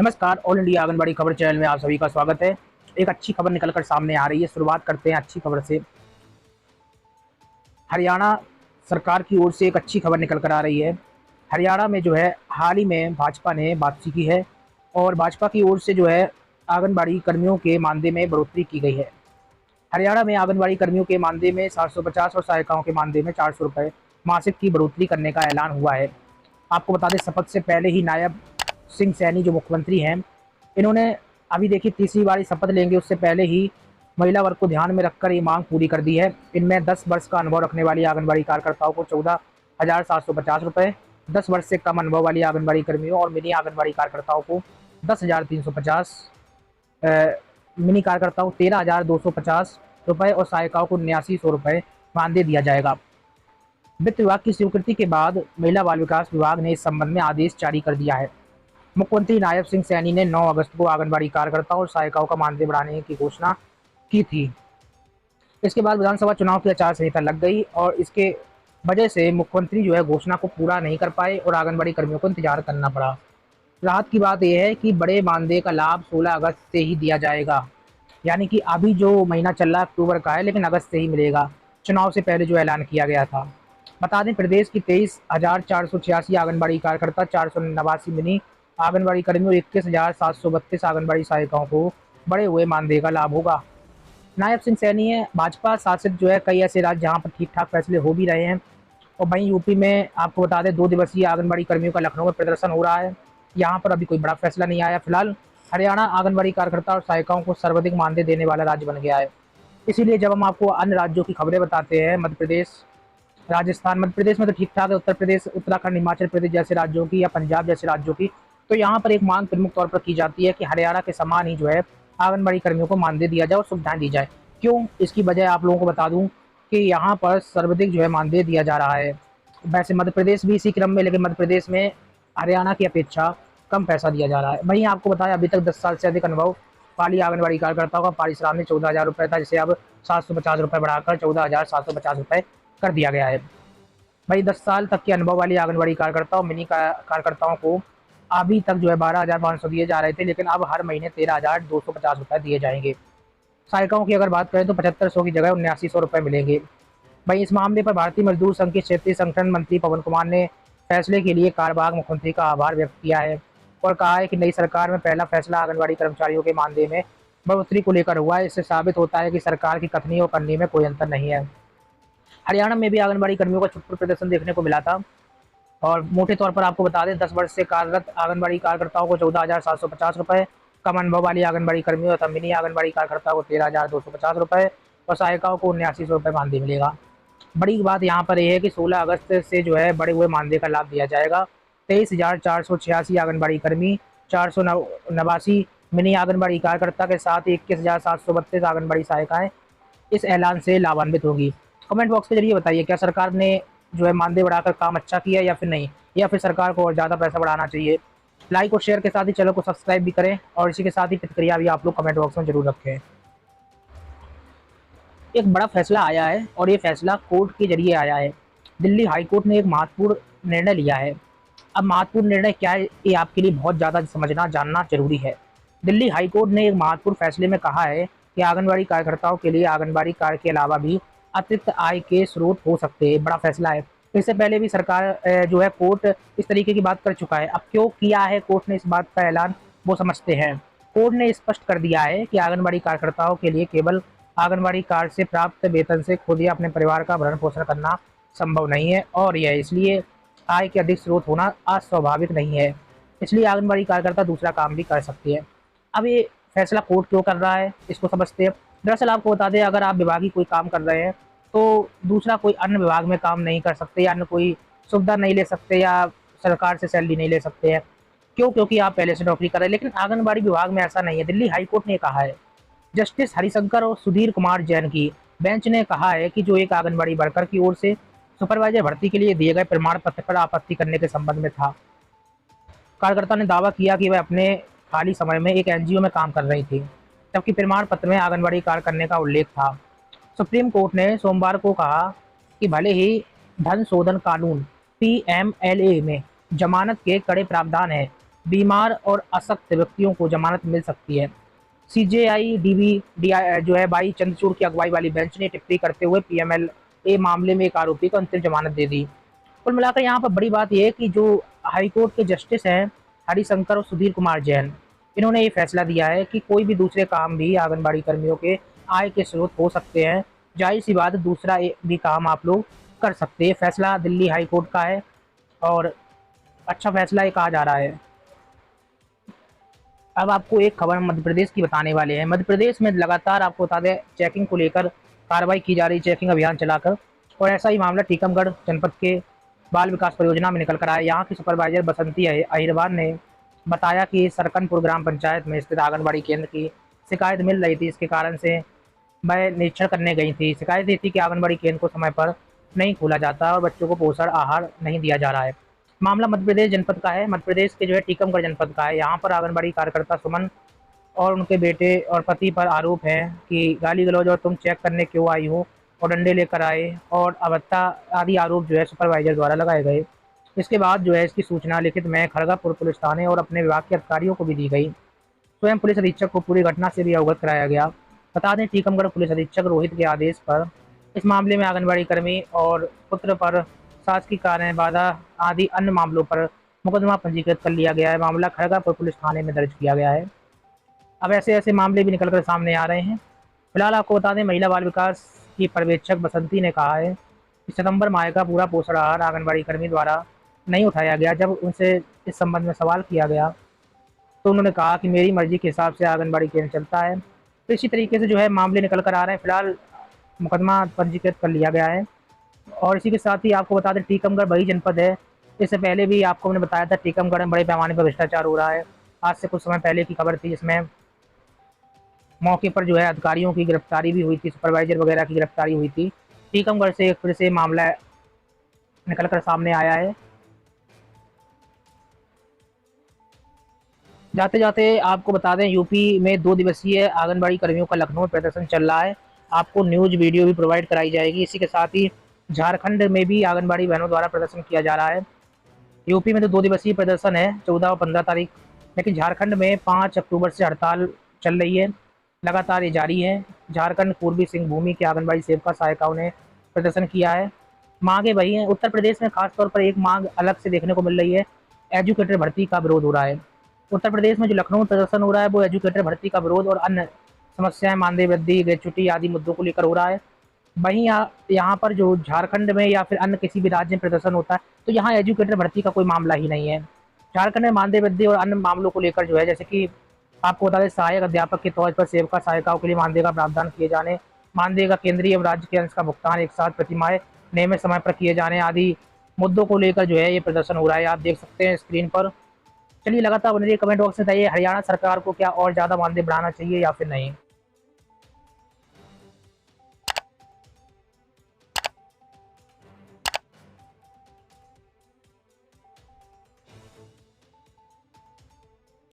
नमस्कार। All India anganwadi खबर channel में आप सभी का स्वागत है। एक अच्छी खबर निकलकर सामने आ रही है। शुरुआत करते हैं अच्छी खबर से। हरियाणा सरकार की ओर से एक अच्छी खबर निकल कर आ रही है। हरियाणा में जो है हाल ही में भाजपा ने वापसी की है और भाजपा की ओर से जो है आंगनबाड़ी कर्मियों के मानदेय में बढ़ोतरी की गई है। हरियाणा में आंगनबाड़ी कर्मियों के मानदेय में 750 और सहायिकाओं के मानदेय में 400 रुपये मासिक की बढ़ोतरी करने का ऐलान हुआ है। आपको बता दें, शपथ से पहले ही नायब सिंह सैनी जो मुख्यमंत्री हैं, इन्होंने अभी देखिए तीसरी बार शपथ लेंगे उससे पहले ही महिला वर्ग को ध्यान में रखकर ये मांग पूरी कर दी है। इनमें 10 वर्ष का अनुभव रखने वाली आंगनबाड़ी कार्यकर्ताओं को 14,750 रुपये, 10 वर्ष से कम अनुभव वाली आंगनबाड़ी कर्मियों और मिनी आंगनबाड़ी कार्यकर्ताओं को 10,350, मिनी कार्यकर्ताओं 13,250 रुपये और सहायिकाओं को 8900 रुपये मानदेय दिया जाएगा। वित्त विभाग की स्वीकृति के बाद महिला बाल विकास विभाग ने इस संबंध में आदेश जारी कर दिया है। मुख्यमंत्री नायब सिंह सैनी ने 9 अगस्त को आंगनबाड़ी कार्यकर्ताओं और सहायिकाओं का मानदेय बढ़ाने की घोषणा की थी। इसके बाद विधानसभा चुनाव की आचार संहिता लग गई और इसके वजह से मुख्यमंत्री जो है घोषणा को पूरा नहीं कर पाए और आंगनबाड़ी कर्मियों को इंतजार करना पड़ा। राहत की बात यह है कि बड़े मानदेय का लाभ 16 अगस्त से ही दिया जाएगा, यानी कि अभी जो महीना चल रहा है अक्टूबर का है, लेकिन अगस्त से ही मिलेगा। चुनाव से पहले जो ऐलान किया गया था। बता दें, प्रदेश की 23,486 आंगनबाड़ी कार्यकर्ता, 489 मिनी आंगनबाड़ी कर्मी और 21,732 आंगनबाड़ी सहायिकाओं को बढ़े हुए मानदेय का लाभ होगा। नायब सिंह सैनी है भाजपा शासित जो है कई ऐसे राज्य जहां पर ठीक ठाक फैसले हो भी रहे हैं। और वहीं यूपी में आपको बता दें 2 दिवसीय आंगनबाड़ी कर्मियों का लखनऊ में प्रदर्शन हो रहा है। यहाँ पर अभी कोई बड़ा फैसला नहीं आया। फिलहाल हरियाणा आंगनबाड़ी कार्यकर्ता और सहायिकाओं को सर्वाधिक मानदेय देने वाला राज्य बन गया है। इसीलिए जब हम आपको अन्य राज्यों की खबरें बताते हैं, मध्य प्रदेश, राजस्थान, मध्य प्रदेश में तो ठीक ठाक है, उत्तर प्रदेश, उत्तराखंड, हिमाचल प्रदेश जैसे राज्यों की या पंजाब जैसे राज्यों की, तो यहाँ पर एक मांग प्रमुख तौर पर की जाती है कि हरियाणा के समान ही जो है आंगनबाड़ी कर्मियों को मानदेय दिया जाए और सुविधाएं दी जाए। क्यों, इसकी वजह आप लोगों को बता दूं कि यहाँ पर सर्वाधिक जो है मानदेय दिया जा रहा है। वैसे मध्य प्रदेश भी इसी क्रम में, लेकिन मध्य प्रदेश में हरियाणा की अपेक्षा कम पैसा दिया जा रहा है। वहीं आपको बताया अभी तक 10 साल से अधिक अनुभव वाली आंगनबाड़ी कार्यकर्ताओं का पारिश्रमिक 14,000 रुपये था, जिसे अब 750 रुपये बढ़ाकर 14,750 रुपये कर दिया गया है। भाई 10 साल तक के अनुभव वाली आंगनबाड़ी कार्यकर्ताओं, मिनी कार्यकर्ताओं को अभी तक जो है 12,500 दिए जा रहे थे, लेकिन अब हर महीने 13,250 रुपये दिए जाएंगे। सहायिकाओं की अगर बात करें तो 7,500 की जगह 7900 रुपये मिलेंगे। भाई इस मामले पर भारतीय मजदूर संघ के क्षेत्रीय संगठन मंत्री पवन कुमार ने फैसले के लिए कार्यवाहक मुख्यमंत्री का आभार व्यक्त किया है और कहा है कि नई सरकार में पहला फैसला आंगनबाड़ी कर्मचारियों के मानदेय में बढ़ोतरी को लेकर हुआ है। इससे साबित होता है कि सरकार की कथनी और करनी में कोई अंतर नहीं है। हरियाणा में भी आंगनबाड़ी कर्मियों का छुटपुट प्रदर्शन देखने को मिला था और मोटे तौर पर आपको बता दें 10 वर्ष से कार्यरत आंगनबाड़ी कार्यकर्ताओं को 14,750 रुपये, कम अनुभव वाली आंगनबाड़ी कर्मियों तथा मिनी आंगनबाड़ी कार्यकर्ताओं को 13,250 रुपये और सहायिकाओं को 7900 रुपये मानदेय मिलेगा। बड़ी बात यहाँ पर यह है कि 16 अगस्त से जो है बढ़े हुए मानदेय का लाभ दिया जाएगा। 23,486 आंगनबाड़ी कर्मी, 489 मिनी आंगनबाड़ी कार्यकर्ता के साथ 21,732 आंगनबाड़ी सहायिकाएं इस ऐलान से लाभान्वित होगी। कमेंट बॉक्स के जरिए बताइए, क्या सरकार ने जो है मानदेय बढ़ाकर काम अच्छा किया या फिर नहीं, या फिर सरकार को और ज़्यादा पैसा बढ़ाना चाहिए। लाइक और शेयर के साथ ही चैनल को सब्सक्राइब भी करें और इसी के साथ ही प्रतिक्रिया भी आप लोग कमेंट बॉक्स में जरूर रखें। एक बड़ा फैसला आया है और ये फैसला कोर्ट के जरिए आया है। दिल्ली हाई कोर्ट ने एक महत्वपूर्ण निर्णय लिया है। अब महत्वपूर्ण निर्णय क्या है, ये आपके लिए बहुत ज़्यादा समझना जानना जरूरी है। दिल्ली हाई कोर्ट ने एक महत्वपूर्ण फैसले में कहा है कि आंगनबाड़ी कार्यकर्ताओं के लिए आंगनबाड़ी कार्य के अलावा भी अतिरिक्त आय के स्रोत हो सकते हैं। बड़ा फैसला है। इससे पहले भी सरकार जो है कोर्ट इस तरीके की बात कर चुका है। अब क्यों किया है कोर्ट ने इस बात का ऐलान, वो समझते हैं। कोर्ट ने स्पष्ट कर दिया है कि आंगनबाड़ी कार्यकर्ताओं के लिए केवल आंगनबाड़ी कार्य से प्राप्त वेतन से खुद या अपने परिवार का भरण पोषण करना संभव नहीं है और यह इसलिए आय के अधिक स्रोत होना अस्वाभाविक नहीं है। इसलिए आंगनबाड़ी कार्यकर्ता दूसरा काम भी कर सकती है। अब ये फैसला कोर्ट क्यों कर रहा है, इसको समझते हैं। दरअसल आपको बता दें, अगर आप विभागीय कोई काम कर रहे हैं तो दूसरा कोई अन्य विभाग में काम नहीं कर सकते या अन्य कोई सुविधा नहीं ले सकते या सरकार से सैलरी नहीं ले सकते हैं। क्यों? क्योंकि आप पहले से नौकरी कर रहे हैं। लेकिन आंगनबाड़ी विभाग में ऐसा नहीं है। दिल्ली हाईकोर्ट ने कहा है। जस्टिस हरिशंकर और सुधीर कुमार जैन की बेंच ने कहा है कि जो एक आंगनबाड़ी वर्कर की ओर से सुपरवाइजर भर्ती के लिए दिए गए प्रमाण पत्र पर आपत्ति करने के संबंध में था। कार्यकर्ता ने दावा किया कि वह अपने खाली समय में एक एनजीओ में काम कर रही थी, जबकि प्रमाण पत्र में आंगनबाड़ी कार्य करने का उल्लेख था। सुप्रीम कोर्ट ने सोमवार को कहा कि भले ही धन शोधन कानून पीएमएलए में जमानत के कड़े प्रावधान हैं, बीमार और अशक्त व्यक्तियों को जमानत मिल सकती है। सीजेआई डीबी जो है भाई चंद्रचूड़ की अगुवाई वाली बेंच ने टिप्पणी करते हुए पीएमएलए मामले में एक आरोपी को अंतरिम जमानत दे दी। कुल मिलाकर यहाँ पर बड़ी बात यह है कि जो हाईकोर्ट के जस्टिस हैं हरिशंकर और सुधीर कुमार जैन, इन्होंने ये फैसला दिया है कि कोई भी दूसरे काम भी आंगनबाड़ी कर्मियों के आय के स्रोत हो सकते हैं। जाहिर सी बात दूसरा भी काम आप लोग कर सकते हैं। फैसला दिल्ली हाई कोर्ट का है और अच्छा फैसला ये कहा जा रहा है। अब आपको एक खबर मध्य प्रदेश की बताने वाले हैं। मध्य प्रदेश में लगातार आपको बता दें चेकिंग को लेकर कार्रवाई की जा रही, चेकिंग अभियान चलाकर, और ऐसा ही मामला टीकमगढ़ जनपद के बाल विकास परियोजना में निकल कर आया। यहाँ की सुपरवाइजर बसंती अहिरवार ने बताया कि सरकनपुर ग्राम पंचायत में स्थित आंगनबाड़ी केंद्र की शिकायत मिल रही थी। इसके कारण से वह निरीक्षण करने गई थी। शिकायत ये थी कि आंगनबाड़ी केंद्र को समय पर नहीं खोला जाता और बच्चों को पोषण आहार नहीं दिया जा रहा है। मामला मध्य प्रदेश जनपद का है, मध्य प्रदेश के जो है टीकमगढ़ जनपद का है। यहाँ पर आंगनबाड़ी कार्यकर्ता सुमन और उनके बेटे और पति पर आरोप है कि गाली गलौज और तुम चेक करने क्यों आई हो और डंडे लेकर आए और अभद्रता आदि आरोप जो है सुपरवाइजर द्वारा लगाए गए। इसके बाद जो है इसकी सूचना लिखित में खड़गापुर पुलिस थाने और अपने विभाग के अधिकारियों को भी दी गई। स्वयं पुलिस अधीक्षक को पूरी घटना से भी अवगत कराया गया। बता दें टीकमगढ़ पुलिस अधीक्षक रोहित के आदेश पर इस मामले में आंगनबाड़ी कर्मी और पुत्र पर शासकीय कार्य बाधा आदि अन्य मामलों पर मुकदमा पंजीकृत कर लिया गया है। मामला खड़गापुर पुलिस थाने में दर्ज किया गया है। अब ऐसे ऐसे मामले भी निकलकर सामने आ रहे हैं। फिलहाल आपको बता दें महिला बाल विकास की पर्यवेक्षक बसंती ने कहा है कि सितंबर माह का पूरा पोषण आहार आंगनबाड़ी कर्मी द्वारा नहीं उठाया गया। जब उनसे इस संबंध में सवाल किया गया तो उन्होंने कहा कि मेरी मर्जी के हिसाब से आंगनबाड़ी केंद्र चलता है। तो इसी तरीके से जो है मामले निकल कर आ रहे हैं। फिलहाल मुकदमा पंजीकृत कर लिया गया है। और इसी के साथ ही आपको बता दें टीकमगढ़ वही जनपद है, इससे पहले भी आपको मैंने बताया था टीकमगढ़ में बड़े पैमाने पर भ्रष्टाचार हो रहा है। आज से कुछ समय पहले की खबर थी जिसमें मौके पर जो है अधिकारियों की गिरफ्तारी भी हुई थी, सुपरवाइजर वगैरह की गिरफ्तारी हुई थी। टीकमगढ़ से एक फिर से मामला निकल कर सामने आया है। जाते जाते आपको बता दें यूपी में 2 दिवसीय आंगनबाड़ी कर्मियों का लखनऊ में प्रदर्शन चल रहा है। आपको न्यूज वीडियो भी प्रोवाइड कराई जाएगी। इसी के साथ ही झारखंड में भी आंगनबाड़ी बहनों द्वारा प्रदर्शन किया जा रहा है। यूपी में तो 2 दिवसीय प्रदर्शन है 14 और 15 तारीख, लेकिन झारखंड में 5 अक्टूबर से हड़ताल चल रही है, लगातार ये जारी है। झारखंड पूर्वी सिंहभूमि के आंगनबाड़ी सेविका सहायिकाओं ने प्रदर्शन किया है। मांगे वही हैं। उत्तर प्रदेश में खासतौर पर एक मांग अलग से देखने को मिल रही है, एजुकेटर भर्ती का विरोध हो रहा है। उत्तर प्रदेश में जो लखनऊ में प्रदर्शन हो रहा है वो एजुकेटर भर्ती का विरोध और अन्य समस्याएं, मानदेय वृद्धि, ग्रेच्युटी आदि मुद्दों को लेकर हो रहा है। वहीं यहाँ पर जो झारखंड में या फिर अन्य किसी भी राज्य में प्रदर्शन होता है तो यहाँ एजुकेटर भर्ती का कोई मामला ही नहीं है। झारखंड में मानदेय वृद्धि और अन्य मामलों को लेकर जो है, जैसे कि आपको बता दें सहायक अध्यापक के तौर पर सेविका सहायिकाओं के लिए मानदेय का प्रावधान किए जाने, मानदेय का केंद्रीय एवं राज्य के अंश का भुगतान एक साथ प्रतिमाह नियमित समय पर किए जाने आदि मुद्दों को लेकर जो है ये प्रदर्शन हो रहा है। आप देख सकते हैं स्क्रीन पर। चलिए लगातार बने रहिए, कमेंट बॉक्स में बताइए हरियाणा सरकार को क्या और ज़्यादा मानदेय बढ़ाना चाहिए या फिर नहीं।